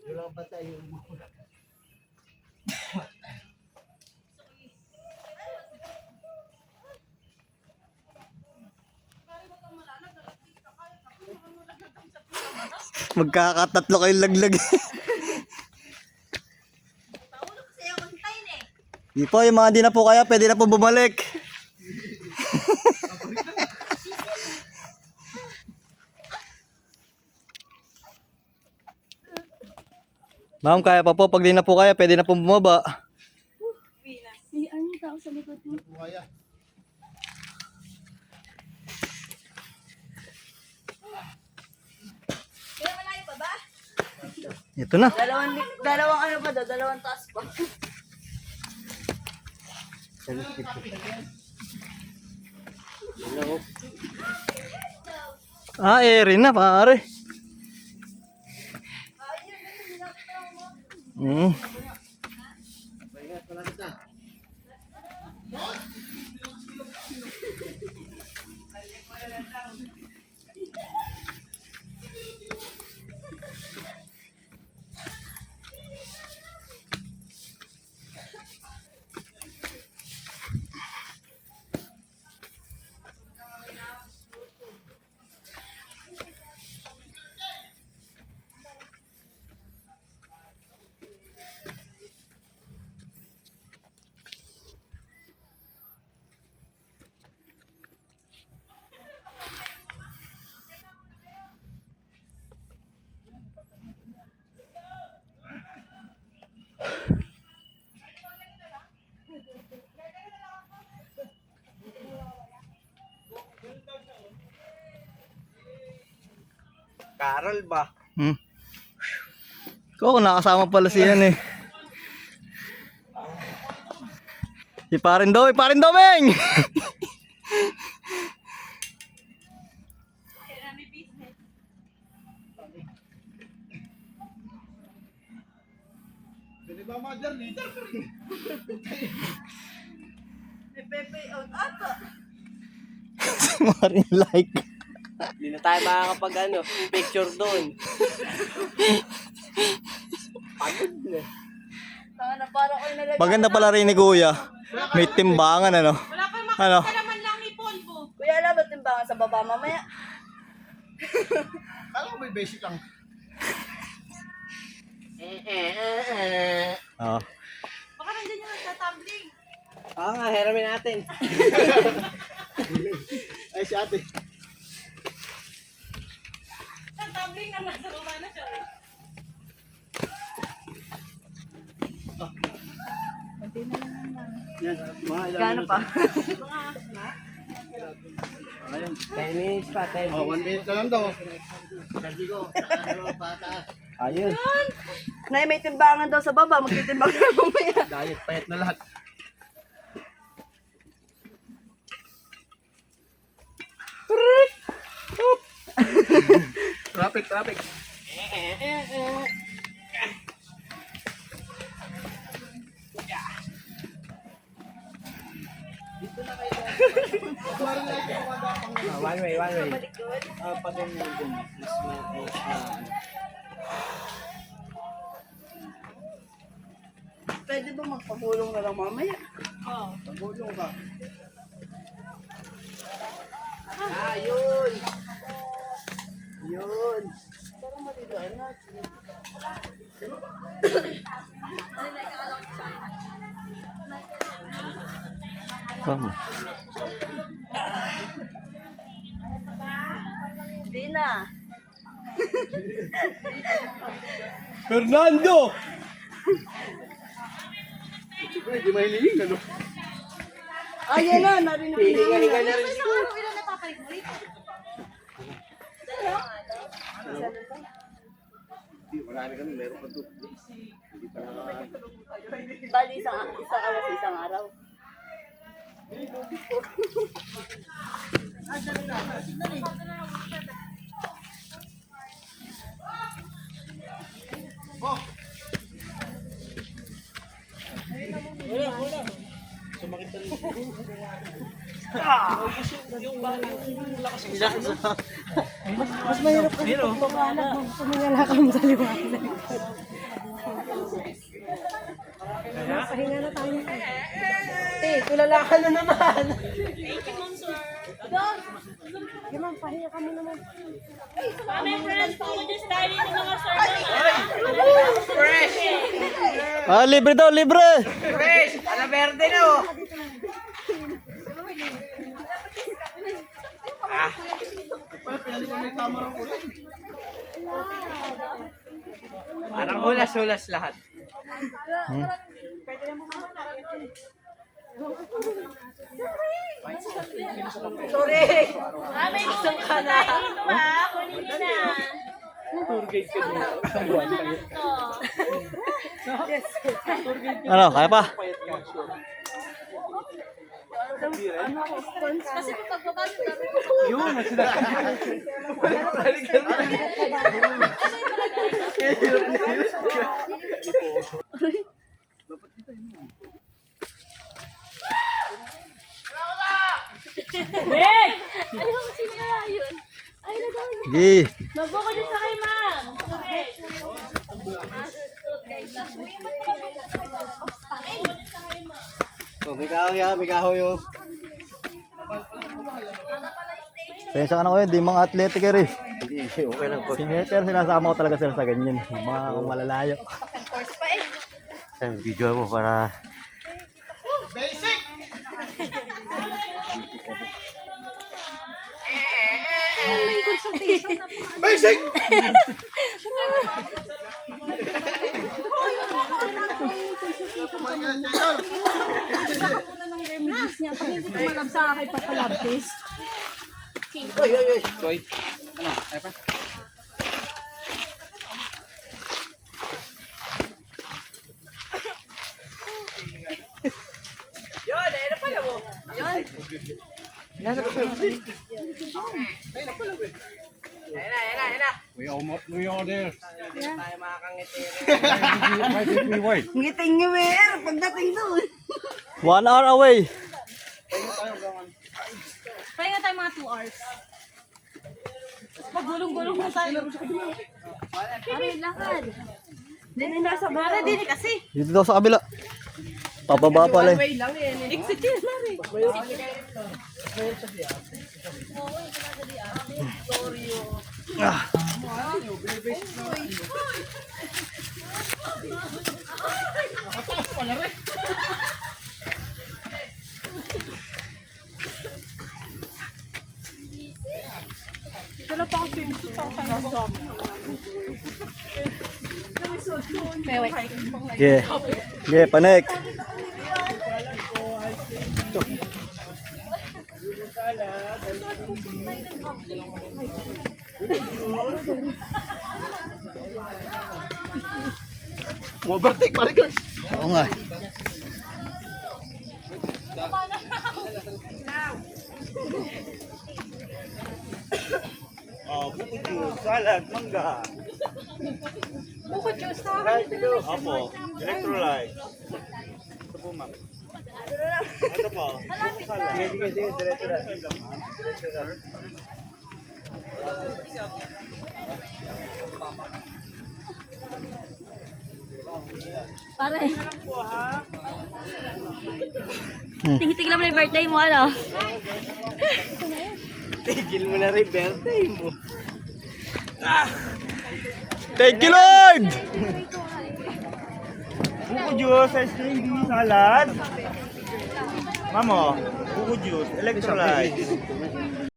Walang patay yung Magkakatatlo kayong laglag. Di po, yung mga di na po kaya, pwede na po bumalik. Ma'am, kaya pa po. Pag di na po kaya, pwede na po bumaba. Ano yung tao sa likod mo? kaya. Kaya malayo pa ba? Ito na. Dalawang ano pa daw? Dalawang taas pa. Ah, rin na pare. Hmm. Carol ba? Hmm. Ko nakasama pala siya eh. Iparin Domeng. Pwede ba mother leader ka rin? May pepe out ata. Marin like. Hindi na tayo makakapag ano, picture doon. Pagod na. Tanga na parang kayo nalagyan. Maganda pala rin ni Kuya. May timbangan ano. Wala pa Ano? makakita naman lang ni Polvo. Kuya, alam ba timbangan sa baba mamaya? Kala ko may basic lang. Oh. Baka nandiyan yung nagtatumbling. Oo nga, hiramin natin. Ay, si ate. Nagtatumbling na nasa baba na siya. Yan, mga ilang Gano pa? Ayun. 10 minutes pa, 10 minutes. Oh, 1 minute na lang daw. Sabi ko, pataas. Ayun. Nay, may timbangan daw sa baba. Magtitimbang na mamaya. Diet, payat na lahat. Traffic. One way. Pag ganyan dun, Pwede ba magpagulong na lang mamaya? pagulong ka. Yun. Parang malidoan na. Tama. Hindi na. Fernando! Hindi mahiligin, ano? Ayan na, narinig ko Hihinga na rin Sa siguro. araw ilan napapalit mo rito? Marami kami, meron pa doon. Hindi pa na. Bali, isang araw sa isang araw. Mas mahirap kasi pag pumalag mo. Pumingala ka mo sa liwanag. Pahinga na tayo. Tulala ka na naman. Ma'am, pahinga ka mo naman. Kami friends po dyan tayo ng mga sir. Ah, libre daw, libre! Parang hulas-hulas lahat. May gusto ka na. Dito kunin niyo na. Ano, kaya pa? Kasi kung pagbabalik kami. Nick! Ayaw ko sino na yun. Ay, nagawin niya. Gi. Magbuko dyan sa kay ma'am. Oh, may kahoy ha, may kahoy oh. Pensa ka na ko yun, di mga athletic eh. Hindi, okay lang po. Pero sinasama ko talaga sila sa ganyan. Yung mga malalayo. Video mo para... Ngiting niyo, Mer. Pagdating doon. 1 hour away. Pahinga tayo mga 2 hours. Maggulong-gulong na tayo. Aray, lakad. Hindi na nasa bara. Hindi kasi. Dito daw sa kabila. Pababa pala eh. lang eh. Exit yun na rin. Yeah. Yeah, panik. Overtake pare guys. Oo nga. Oh, buko juice, salad, mangga. Buko juice na. Opo, electrolyte. Ito po, ma'am. Ito po, buko salad. Sige, diretso na. Pare. Tingin-tingin naman yung birthday mo, ano? Tigil mo na rin birthday mo. Thank you, Lord! Buko juice, ice cream, salad. Mamo, buko juice, electrolyte.